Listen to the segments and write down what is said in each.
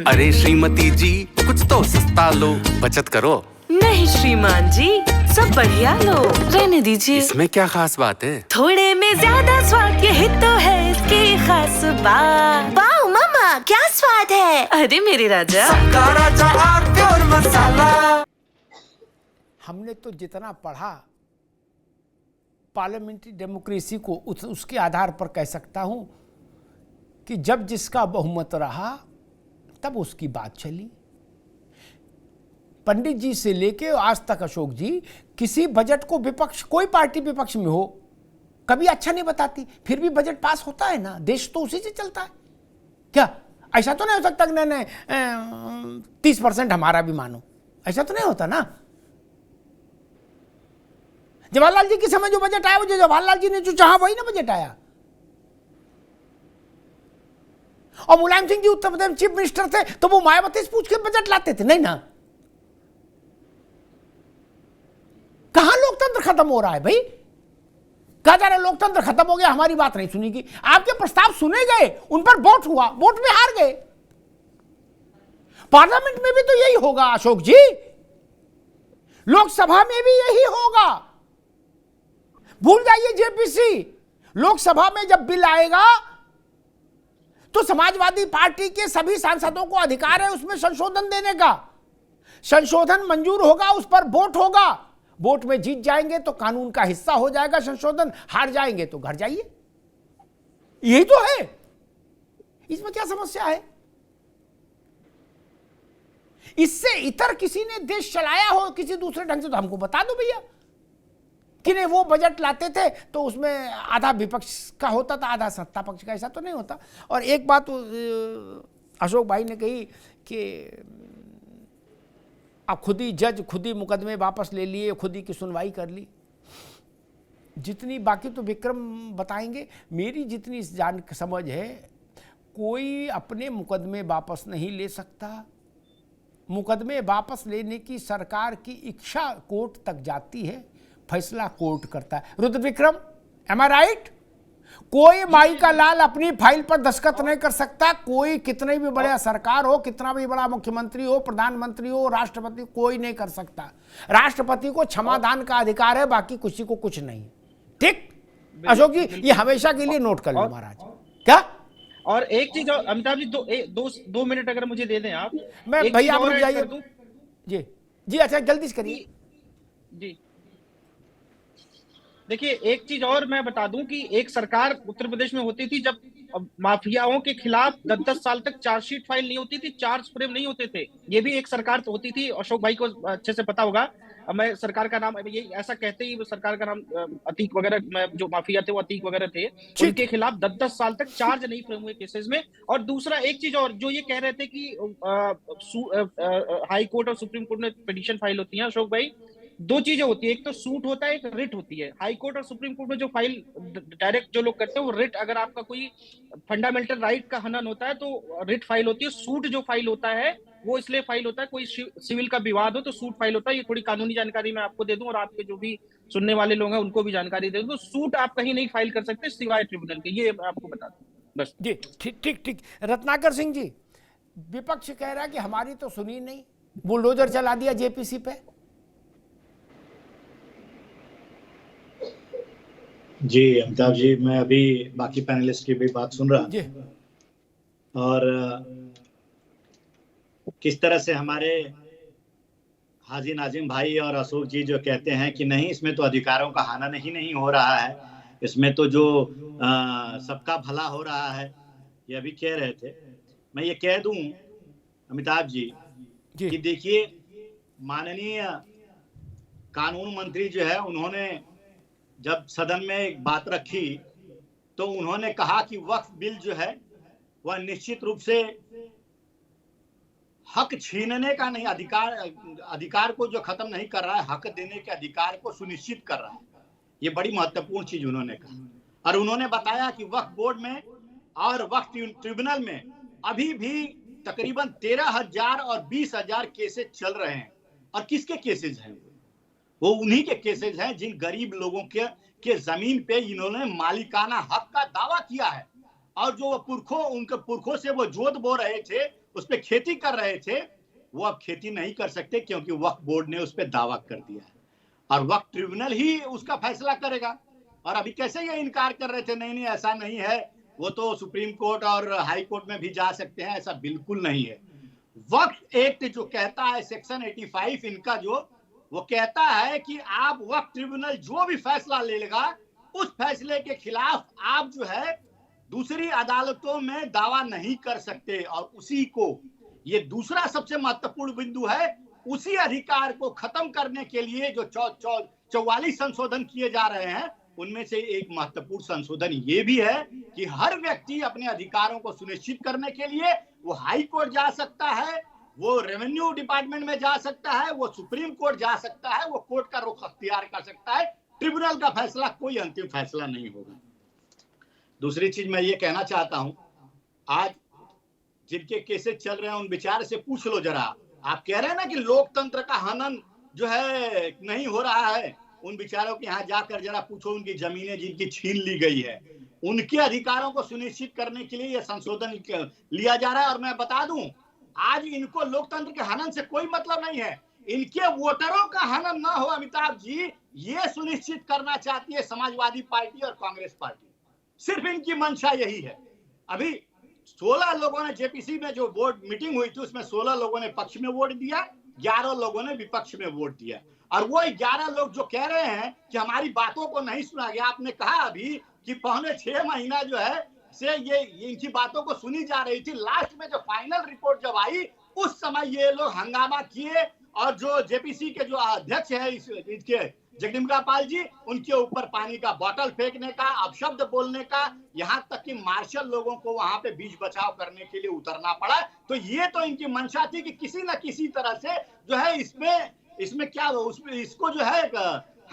अरे श्रीमती जी कुछ तो सस्ता लो, बचत करो। नहीं श्रीमान जी, सब बढ़िया लो, रहने दीजिए। इसमें क्या खास बात है? थोड़े में ज्यादा स्वाद, यही तो है इसकी खास बात। वाह मामा, क्या स्वाद है। अरे मेरे राजा, सबका राजा आटे और मसाला। हमने तो जितना पढ़ा पार्लियामेंट्री डेमोक्रेसी को उसके आधार पर कह सकता हूं कि जब जिसका बहुमत रहा तब उसकी बात चली। पंडित जी से लेके आज तक अशोक जी किसी बजट को विपक्ष, कोई पार्टी विपक्ष में हो, कभी अच्छा नहीं बताती, फिर भी बजट पास होता है ना। देश तो उसी से चलता है। क्या ऐसा तो नहीं हो सकता कि नहीं 30% हमारा भी मानो, ऐसा तो नहीं होता ना। जवाहरलाल जी के समय जो बजट आया, वो जो जवाहरलाल जी ने जो चाहा वही ना बजट आया। और मुलायम सिंह जी उत्तर प्रदेश में चीफ मिनिस्टर थे तो वो मायावती से पूछ के बजट लाते थे, नहीं ना। कहां लोकतंत्र खत्म हो रहा है भाई? कहा जा रहा है लोकतंत्र खत्म हो गया, हमारी बात नहीं सुनी। आपके प्रस्ताव सुने गए, उन पर वोट हुआ, वोट में हार गए। पार्लियामेंट में भी तो यही होगा अशोक जी, लोकसभा में भी यही होगा। भूल जाइए जेपीसी, लोकसभा में जब बिल आएगा तो समाजवादी पार्टी के सभी सांसदों को अधिकार है उसमें संशोधन देने का। संशोधन मंजूर होगा, उस पर वोट होगा, वोट में जीत जाएंगे तो कानून का हिस्सा हो जाएगा संशोधन, हार जाएंगे तो घर जाइए। यही तो है, इसमें क्या समस्या है? इससे इतर किसी ने देश चलाया हो किसी दूसरे ढंग से तो हमको बता दो भैया कि नहीं वो बजट लाते थे तो उसमें आधा विपक्ष का होता था, आधा सत्ता पक्ष का। ऐसा तो नहीं होता। और एक बात अशोक भाई ने कही कि अब खुद ही जज, खुद ही मुकदमे वापस ले लिए, खुद ही की सुनवाई कर ली। जितनी बाकी तो विक्रम बताएंगे, मेरी जितनी जान समझ है, कोई अपने मुकदमे वापस नहीं ले सकता। मुकदमे वापस लेने की सरकार की इच्छा कोर्ट तक जाती है, फैसला कोर्ट करता है। रुद्र विक्रम, एम आई राइट? कोई माई का लाल अपनी फाइल पर दस्तखत नहीं कर सकता। कोई कितनी भी बड़ा सरकार हो, कितना भी बड़ा मुख्यमंत्री हो, प्रधानमंत्री हो, राष्ट्रपति, कोई नहीं कर सकता। राष्ट्रपति को क्षमादान का अधिकार है, बाकी किसी को कुछ नहीं। ठीक अशोक जी, ये हमेशा के लिए नोट कर लो महाराज। क्या? और एक चीज और अमिताभ जी, दो मिनट अगर मुझे दे दें आप। मैं भैया आप रुक जाइए जी। जी अच्छा, जल्दी से करिए जी। देखिए, एक चीज और मैं बता दूं कि एक सरकार उत्तर प्रदेश में होती थी जब माफियाओं के खिलाफ 10-10 साल तक चार्जशीट फाइल नहीं होती थी, चार्ज फ्रेम नहीं होते थे। ये भी एक सरकार तो होती थी, अशोक भाई को अच्छे से पता होगा। मैं सरकार का नाम, ये ऐसा कहते ही सरकार का नाम अतीक वगैरह, जो माफिया थे वो अतीक वगैरह थे, उनके खिलाफ 10-10 साल तक चार्ज नहीं फ्रेम हुए केसेस में। और दूसरा एक चीज और, जो ये कह रहे थे कि हाई कोर्ट और सुप्रीम कोर्ट में पिटीशन फाइल होती है, अशोक भाई, दो चीजें होती है, एक तो सूट होता है, एक रिट होती है। हाई कोर्ट और सुप्रीम कोर्ट में जो फाइल डायरेक्ट जो लोग करते हैं वो रिट, अगर आपका कोई फंडामेंटल राइट का हनन होता है तो रिट फाइल होती है। सूट जो फाइल होता है वो इसलिए फाइल होता है, कोई सिविल का विवाद हो तो सूट फाइल होता है। ये थोड़ी कानूनी जानकारी मैं आपको दे दूं और आपके जो भी सुनने वाले लोग हैं उनको भी जानकारी दे दूं। तो सूट आप कहीं नहीं फाइल कर सकते सिवाय ट्रिब्यूनल के, ये मैं आपको बता दूं बस जी। ठीक ठीक ठीक। रत्नाकर सिंह जी, विपक्ष कह रहा है कि हमारी तो सुनी नहीं, बुलडोजर चला दिया जेपीसी पे। जी अमिताभ जी, मैं अभी बाकी पैनलिस्ट की भी बात सुन रहा जी। और किस तरह से हमारे हाजी नाजिम भाई और अशोक जी जो कहते हैं कि नहीं इसमें तो अधिकारों का हनन ही नहीं हो रहा है, इसमें तो जो सबका भला हो रहा है, ये अभी कह रहे थे। मैं ये कह दूं अमिताभ जी कि देखिए, माननीय कानून मंत्री जो है, उन्होंने जब सदन में एक बात रखी तो उन्होंने कहा कि वक्फ बिल जो है वह निश्चित रूप से हक छीनने का नहीं, अधिकार को जो खत्म नहीं कर रहा है, हक देने के अधिकार को सुनिश्चित कर रहा है। ये बड़ी महत्वपूर्ण चीज उन्होंने कहा। और उन्होंने बताया कि वक्फ बोर्ड में और वक्फ ट्रिब्यूनल में अभी भी तकरीबन 13,000 और 20,000 केसेस चल रहे हैं। और किसके केसेस हैं? वो उन्हीं के केसेस हैं जिन गरीब लोगों के जमीन पे इन्होंने मालिकाना हक का दावा किया है। और जो उनके पुरखों से वो जोत बो रहे थे, उस पर खेती कर रहे थे, वो अब खेती नहीं कर सकते क्योंकि वक्फ बोर्ड ने उस पर दावा कर दिया है और वक्फ ट्रिब्यूनल ही उसका फैसला करेगा। और अभी कैसे ये इनकार कर रहे थे, नहीं नहीं ऐसा नहीं है, वो तो सुप्रीम कोर्ट और हाई कोर्ट में भी जा सकते हैं, ऐसा बिल्कुल नहीं है। वक्फ एक्ट जो कहता है सेक्शन 85 इनका जो वो कहता है कि आप वक्फ ट्रिब्यूनल जो भी फैसला लेगा उस फैसले के खिलाफ आप जो है दूसरी अदालतों में दावा नहीं कर सकते। और उसी को ये दूसरा सबसे महत्वपूर्ण बिंदु है, उसी अधिकार को खत्म करने के लिए जो 44 संशोधन किए जा रहे हैं उनमें से एक महत्वपूर्ण संशोधन ये भी है कि हर व्यक्ति अपने अधिकारों को सुनिश्चित करने के लिए वो हाई कोर्ट जा सकता है, वो रेवेन्यू डिपार्टमेंट में जा सकता है, वो सुप्रीम कोर्ट जा सकता है, वो कोर्ट का रुख अख्तियार कर सकता है। ट्रिब्यूनल का फैसला कोई अंतिम फैसला नहीं होगा। दूसरी चीज मैं ये कहना चाहता हूं, आज जिनके केसेस चल रहे हैं उन बेचारे से पूछ लो जरा, आप कह रहे हैं ना कि लोकतंत्र का हनन जो है नहीं हो रहा है, उन बेचारों के यहाँ जाकर जरा पूछो, उनकी जमीनें जिनकी छीन ली गई है, उनके अधिकारों को सुनिश्चित करने के लिए यह संशोधन लिया जा रहा है। और मैं बता दूं, आज इनको लोकतंत्र के हनन से कोई मतलब नहीं है, इनके वोटरों का हनन ना हो अमिताभ जी, ये सुनिश्चित करना चाहती है समाजवादी पार्टी और कांग्रेस पार्टी। सिर्फ इनकी मंशा यही है। अभी 16 लोगों ने जेपीसी में जो बोर्ड मीटिंग हुई थी उसमें 16 लोगों ने पक्ष में वोट दिया, 11 लोगों ने विपक्ष में वोट दिया। और वो 11 लोग जो कह रहे हैं कि हमारी बातों को नहीं सुना गया, आपने कहा अभी कि पौने 6 महीना जो है से ये इनकी बातों को सुनी जा रही थी। लास्ट में जो फाइनल रिपोर्ट जब आई उस समय ये लोग हंगामा किए और जो जेपीसी के जो अध्यक्ष है इसके जगदम्बिका पाल जी, उनके ऊपर पानी का बोतल फेंकने का, अपशब्द बोलने का, यहाँ तक कि मार्शल लोगों को वहां पे बीच बचाव करने के लिए उतरना पड़ा। तो ये तो इनकी मंशा थी कि किसी न किसी तरह से जो है इसमें क्या उसमें इसको जो है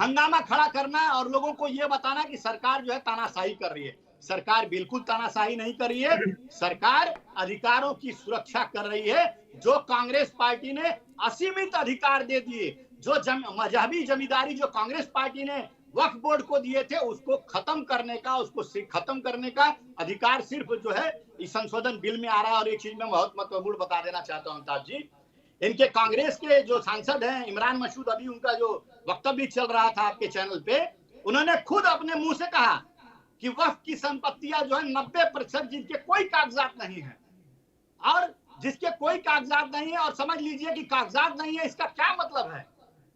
हंगामा खड़ा करना और लोगों को ये बताना कि सरकार जो है तानाशाही कर रही है। सरकार बिल्कुल तानाशाही नहीं कर रही है, सरकार अधिकारों की सुरक्षा कर रही है। जो कांग्रेस पार्टी ने असीमित अधिकार दे दिए, जो मजहबी जमींदारी जो कांग्रेस पार्टी ने वक्फ बोर्ड को दिए थे, उसको खत्म करने का अधिकार सिर्फ जो है इस संशोधन बिल में आ रहा है। और एक चीज मैं बहुत महत्वपूर्ण बता देना चाहता हूं अमिताभ जी, इनके कांग्रेस के जो सांसद हैं इमरान मसूद, अभी उनका जो वक्तव्य चल रहा था आपके चैनल पे, उन्होंने खुद अपने मुंह से कहा कि वक्फ की संपत्तियां जो है 90% जिनके कोई कागजात नहीं है, और जिसके कोई कागजात नहीं है, और समझ लीजिए कि कागजात नहीं है इसका क्या मतलब है,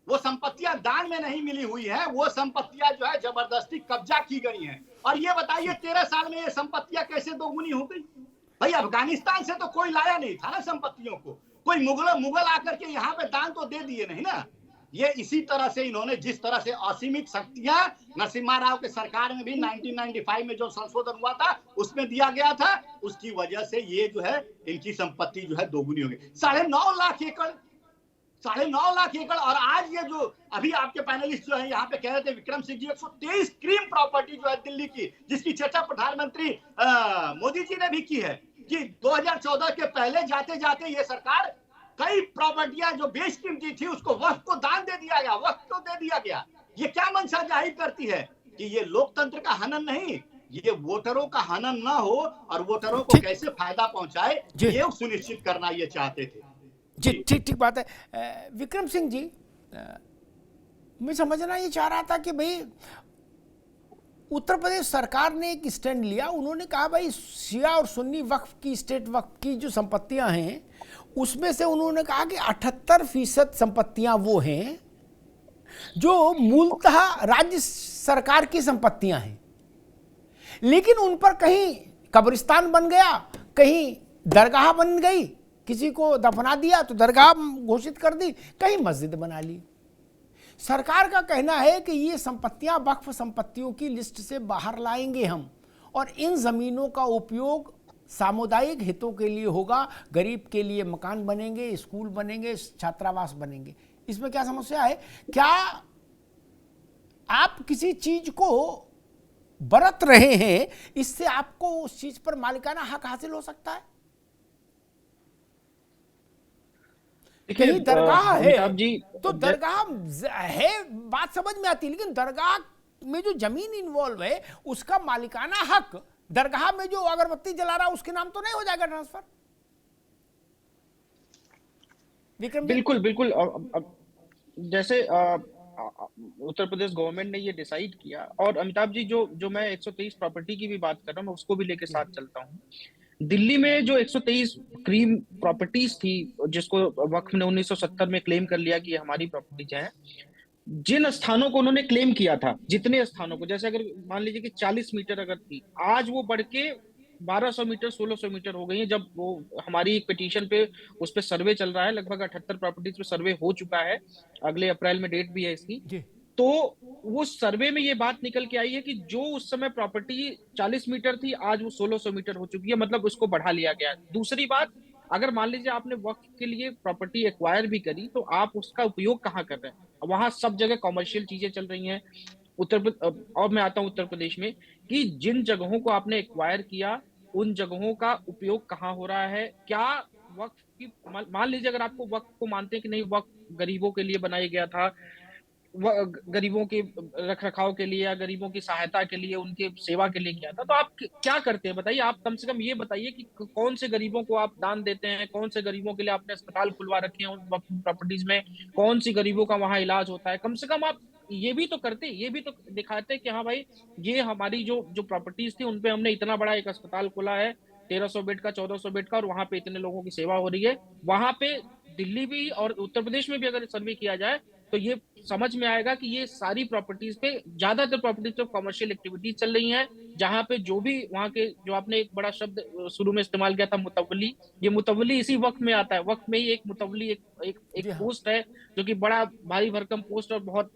वो संपत्तियां दान में नहीं मिली हुई है, वो संपत्तियां जो है जबरदस्ती कब्जा की गई हैं। और ये बताइए 13 साल में ये संपत्तियां कैसे दोगुनी हो गई? भाई अफगानिस्तान से तो कोई लाया नहीं था ना संपत्तियों को, कोई मुगल आकर के यहाँ पे दान तो दे दिए नहीं ना। ये इसी तरह से इन्होंने जिस तरह से असीमित शक्तियां नरसिम्हा राव के सरकार में भी 1995 में जो संशोधन हुआ था उसमें दिया गया था, उसकी वजह से ये जो है इनकी संपत्ति जो है दोगुनी हो गई। 9.5 लाख एकड़। और आज ये जो अभी आपके पैनलिस्ट जो है यहाँ पे कह रहे थे विक्रम सिंह जी, 123 क्रीम प्रॉपर्टी जो है दिल्ली की, जिसकी चर्चा प्रधानमंत्री मोदी जी ने भी की है कि 2014 के पहले जाते जाते ये सरकार कई प्रॉपर्टियां जो बेशकीमती थी उसको वक्फ को दान दे दिया गया, वक्फ को दे दिया गया। ये क्या मंशा जाहिर करती है कि ये लोकतंत्र का हनन नहीं, ये वोटरों का हनन ना हो और वोटरों को कैसे फायदा पहुंचाए ये सुनिश्चित करना ये चाहते थे। जी ठीक बात है। विक्रम सिंह जी, मैं समझना ये चाह रहा था कि भाई उत्तर प्रदेश सरकार ने एक स्टैंड लिया, उन्होंने कहा भाई शिया और सुन्नी वक्फ की, स्टेट वक्फ की जो संपत्तियां हैं उसमें से उन्होंने कहा कि 78% संपत्तियां वो हैं जो मूलतः राज्य सरकार की संपत्तियां हैं, लेकिन उन पर कहीं कब्रिस्तान बन गया, कहीं दरगाह बन गई, किसी को दफना दिया तो दरगाह घोषित कर दी, कहीं मस्जिद बना ली। सरकार का कहना है कि ये संपत्तियां वक्फ संपत्तियों की लिस्ट से बाहर लाएंगे हम, और इन जमीनों का उपयोग सामुदायिक हितों के लिए होगा, गरीब के लिए मकान बनेंगे, स्कूल बनेंगे, छात्रावास बनेंगे। इसमें क्या समस्या है? क्या आप किसी चीज को बरत रहे हैं, इससे आपको उस चीज पर मालिकाना हक हासिल हो सकता है? कहीं दरगाह है तो दरगाह है, बात समझ में आती है, लेकिन दरगाह में जो जमीन इन्वॉल्व है उसका मालिकाना हक दरगाह में जो अगरबत्ती जला रहा उसके नाम तो नहीं हो जाएगा ट्रांसफर? विक्रम जी? बिल्कुल बिल्कुल। जैसे उत्तर प्रदेश गवर्नमेंट ने ये डिसाइड किया, और अमिताभ जी जो मैं 123 प्रॉपर्टी की भी बात कर रहा हूँ, मैं उसको भी लेके साथ चलता हूँ। दिल्ली में जो 123 क्रीम प्रॉपर्टीज थी, जिसको वक्फ ने 1970 में क्लेम कर लिया कि ये हमारी प्रॉपर्टीज हैं, जिन स्थानों को उन्होंने क्लेम किया था, जितने स्थानों को, जैसे अगर मान लीजिए कि 40 मीटर अगर थी, आज वो बढ़ के 1200 मीटर 1600 मीटर हो गई है। जब वो हमारी एक पिटीशन पे उस पे सर्वे चल रहा है, लगभग 78 प्रॉपर्टीज पे सर्वे हो चुका है, अगले अप्रैल में डेट भी है इसकी। तो वो सर्वे में ये बात निकल के आई है कि जो उस समय प्रॉपर्टी 40 मीटर थी, आज वो 1600 मीटर हो चुकी है, मतलब उसको बढ़ा लिया गया है। दूसरी बात, अगर मान लीजिए आपने वक्फ के लिए प्रॉपर्टी एक्वायर भी करी, तो आप उसका उपयोग कहाँ कर रहे हैं? वहां सब जगह कॉमर्शियल चीजें चल रही हैं। और मैं आता हूँ उत्तर प्रदेश में, कि जिन जगहों को आपने एक्वायर किया, उन जगहों का उपयोग कहाँ हो रहा है? क्या वक्फ की, मान लीजिए अगर आपको वक्फ को मानते हैं कि नहीं, वक्फ गरीबों के लिए बनाया गया था, गरीबों के रख रखाव के लिए या गरीबों की सहायता के लिए, उनके सेवा के लिए किया था, तो आप क्या करते हैं बताइए? आप कम से कम ये बताइए कि कौन से गरीबों को आप दान देते हैं, कौन से गरीबों के लिए आपने अस्पताल खुलवा रखे हैं उन प्रॉपर्टीज में, कौन सी गरीबों का वहां इलाज होता है? कम से कम आप ये भी तो करते, ये भी तो दिखाते कि हाँ भाई, ये हमारी जो प्रॉपर्टीज थी, उनपे हमने इतना बड़ा एक अस्पताल खोला है, 1300 बेड का, 1400 बेड का, और वहां पे इतने लोगों की सेवा हो रही है। वहां पे दिल्ली भी और उत्तर प्रदेश में भी अगर सर्वे किया जाए, तो ये समझ में आएगा कि ये सारी प्रॉपर्टीज पे, ज्यादातर प्रॉपर्टीज पे कमर्शियल एक्टिविटीज चल रही हैं, जहां पे जो भी वहां के, जो आपने एक बड़ा शब्द शुरू में इस्तेमाल किया था, मुतवली, ये मुतवली इसी वक्त में आता है। वक्त में ही एक मुतवली एक पोस्ट है, जो कि बड़ा भारी भरकम पोस्ट और बहुत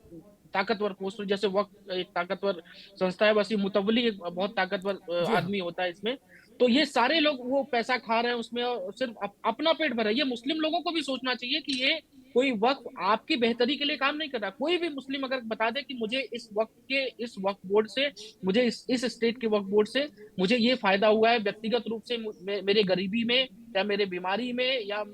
ताकतवर पोस्ट, जैसे वक्त एक ताकतवर संस्था है, वैसे मुतवली एक बहुत ताकतवर आदमी होता है इसमें। तो ये सारे लोग वो पैसा खा रहे हैं उसमें, और सिर्फ अपना पेट भर रहा है। ये मुस्लिम लोगों को भी सोचना चाहिए कि ये कोई वक्फ आपकी बेहतरी के लिए काम नहीं कर रहा। कोई भी मुस्लिम अगर बता दे कि मुझे इस वक्फ बोर्ड से, मुझे इस स्टेट के वक्फ बोर्ड से मुझे ये फायदा हुआ है व्यक्तिगत रूप से, मेरे गरीबी में या मेरे बीमारी में, या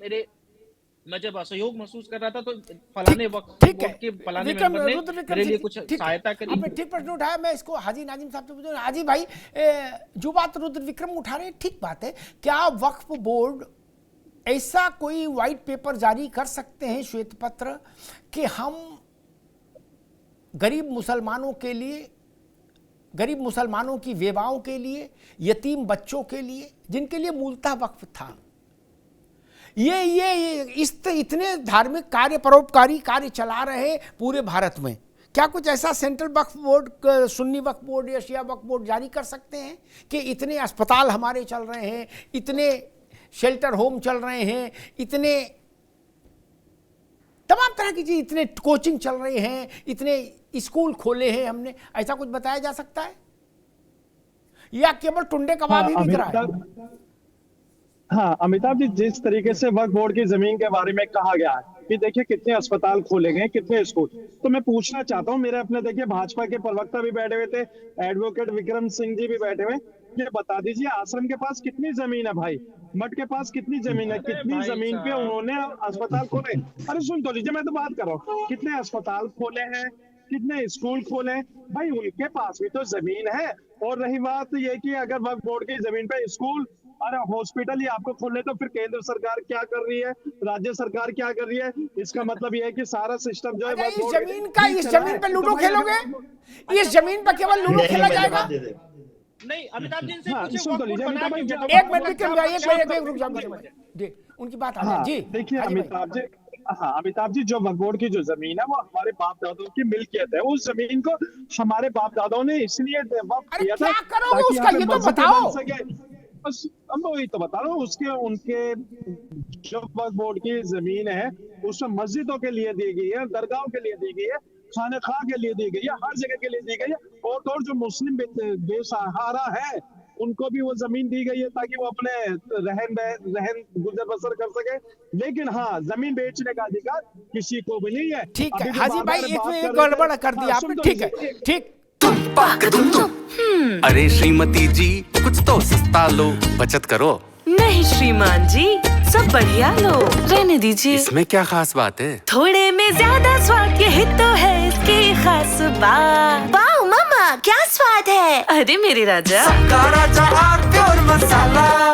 मैं जब असहयोग महसूस कर रहा था, तो फलाने वक्त के फलाने मेंबर ने मेरे लिए कुछ सहायता करी। आपने ठीक प्रश्न उठाया। मैं इसको हाजी नाजिम साहब से पूछूं। हाजी भाई, जो बात रुद्र विक्रम उठा रहे हैं ठीक बात है। क्या वक्फ बोर्ड ऐसा कोई व्हाइट पेपर जारी कर सकते हैं, श्वेत पत्र, कि हम गरीब मुसलमानों के लिए, गरीब मुसलमानों की विधवाओं के लिए, यतीम बच्चों के लिए, जिनके लिए मूलतः वक्फ था, ये इतने धार्मिक कार्य, परोपकारी कार्य चला रहे पूरे भारत में, क्या कुछ ऐसा सेंट्रल वक्फ बोर्ड, सुन्नी वक्फ बोर्ड या शिया वक्फ बोर्ड जारी कर सकते हैं कि इतने अस्पताल हमारे चल रहे हैं, इतने शेल्टर होम चल रहे हैं, इतने तमाम तरह की चीज, इतने कोचिंग चल रहे हैं, इतने स्कूल खोले हैं हमने, ऐसा कुछ बताया जा सकता है? या केवल टुंडे कबाब ही बिक रहा है? हाँ अमिताभ जी, जिस तरीके से वक्फ बोर्ड की जमीन के बारे में कहा गया है कि देखिए कितने अस्पताल खोले गए, कितने स्कूल, तो मैं पूछना चाहता हूँ, मेरे अपने देखिए भाजपा के प्रवक्ता भी बैठे हुए थे, एडवोकेट विक्रम सिंह जी भी बैठे हुए, ये बता दीजिए आश्रम के पास कितनी जमीन है भाई, मठ के पास कितनी जमीन है, कितनी जमीन पे उन्होंने अस्पताल खोले? अरे सुन तो लीजिए, मैं तो बात कर रहा हूँ, कितने अस्पताल खोले हैं, कितने स्कूल खोले हैं भाई, उनके पास भी तो जमीन है। और रही बात ये कि अगर वक्फ बोर्ड की जमीन पे स्कूल, अरे हॉस्पिटल ही आपको खोलने, तो फिर केंद्र सरकार क्या कर रही है, राज्य सरकार क्या कर रही है? इसका मतलब यह है कि सारा सिस्टम जो है इस जमीन का, इस जमीन पे लूडो खेलोगे? इस जमीन पर केवल लूडो खेला जाएगा? नहीं, अमिताभ जी से एक मिनट विक्रम भाई, एक मिनट रुक जाओ जी, उनकी बात आ जी। देखिए अमिताभ जी, हाँ अमिताभ जी, जो वक्फ बोर्ड की जो जमीन है वो हमारे बाप दादाओं की मिल्कियत है। उस जमीन को हमारे बाप दादाओं ने इसलिए वक्फ किया था, क्या करोगे उसका, ये तो बताओ। बस हम वही तो बता रहा हूँ, उसके उनके जो वक्फ बोर्ड की जमीन है उसमें मस्जिदों के लिए दी गई है, दरगाहों के लिए दी गई है, खानेखा के लिए दी गई है, हर जगह के लिए दी गई है। और जो मुस्लिम बेसहारा है उनको भी वो जमीन दी गई है ताकि वो अपने रहन गुजर बसर कर सके। लेकिन हाँ, जमीन बेचने का अधिकार किसी को भी नहीं है। ठीक है हाजी भाई, इसमें गड़बड़ कर दिया आपने। ठीक है, ठीक। अरे श्रीमती जी, कुछ तो सस्ता लो, बचत करो। नहीं श्रीमान जी, सब बढ़िया लो, रहने दीजिए। इसमें क्या खास बात है? थोड़े में ज्यादा स्वाद, यही तो है इसकी खास बात। वाओ मामा, क्या स्वाद है? अरे मेरे राजा, सबका राजा आरती और मसाला।